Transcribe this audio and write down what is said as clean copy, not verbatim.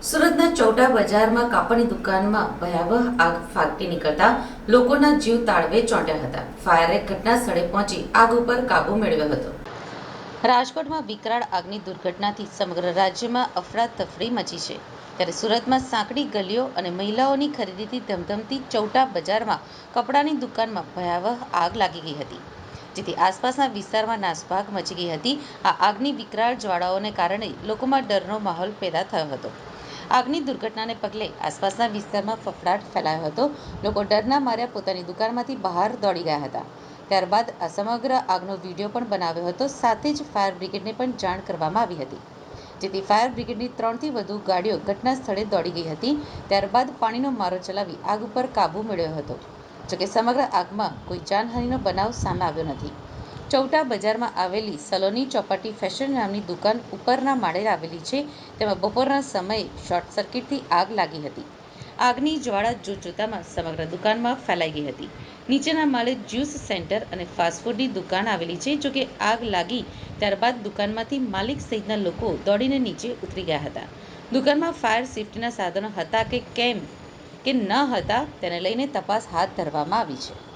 સુરતના ચૌટા બજારમાં કાપડની દુકાનમાં ભયાવહ આગ ફાટી નીકળતા લોકોના જીવ તાળવે ચોંટ્યા હતા. ફાયરે ઘટના સ્થળે પહોંચી આગ ઉપર કાબૂ મેળવ્યો હતો. રાજકોટમાં વિકરાળ આગની દુર્ઘટનાથી સમગ્ર રાજ્યમાં અફરાતફરી મચી છે. ત્યારે સુરતમાં સાંકડી ગલીઓ અને મહિલાઓની ખરીદીથી ધમધમતી ચૌટા બજારમાં કપડાની દુકાનમાં ભયાવહ આગ લાગી ગઈ હતી, જેથી આસપાસના વિસ્તારમાં નાસભાગ મચી ગઈ હતી. આ આગની વિકરાળ જ્વાળાઓને કારણે લોકોમાં ડરનો માહોલ પેદા થયો હતો. આગની દુર્ઘટનાને પગલે આસપાસના વિસ્તારમાં ફફડાટ ફેલાયો હતો. લોકો ડરના માર્યા પોતાની દુકાનમાંથી બહાર દોડી ગયા હતા. ત્યારબાદ આ સમગ્ર આગનો વિડીયો પણ બનાવ્યો હતો. સાથે જ ફાયર બ્રિગેડને પણ જાણ કરવામાં આવી હતી, જેથી ફાયર બ્રિગેડની 3થી વધુ ગાડીઓ ઘટના સ્થળે દોડી ગઈ હતી. ત્યારબાદ પાણીનો મારો ચલાવી આગ ઉપર કાબૂ મેળવ્યો હતો. જોકે સમગ્ર આગમાં કોઈ જાનહાનિનો બનાવ સામે આવ્યો નથી. ચૌટા બજારમાં આવેલી સલોની ચોપાટી ફેશન નામની દુકાન ઉપરના માળે આવેલી છે. તેમાં બપોરના સમયે શોર્ટ સર્કિટથી આગ લાગી હતી. આગની જ્વાળા જોતજોતામાં સમગ્ર દુકાનમાં ફેલાઈ ગઈ હતી. નીચેના માળે જ્યુસ સેન્ટર અને ફાસ્ટફૂડની દુકાન આવેલી છે. જોકે આગ લાગી ત્યારબાદ દુકાનમાંથી માલિક સહિતના લોકો દોડીને નીચે ઉતરી ગયા હતા. દુકાનમાં ફાયર સેફટીના સાધનો હતા કે કેમ કે ન હતા તેને લઈને તપાસ હાથ ધરવામાં આવી છે.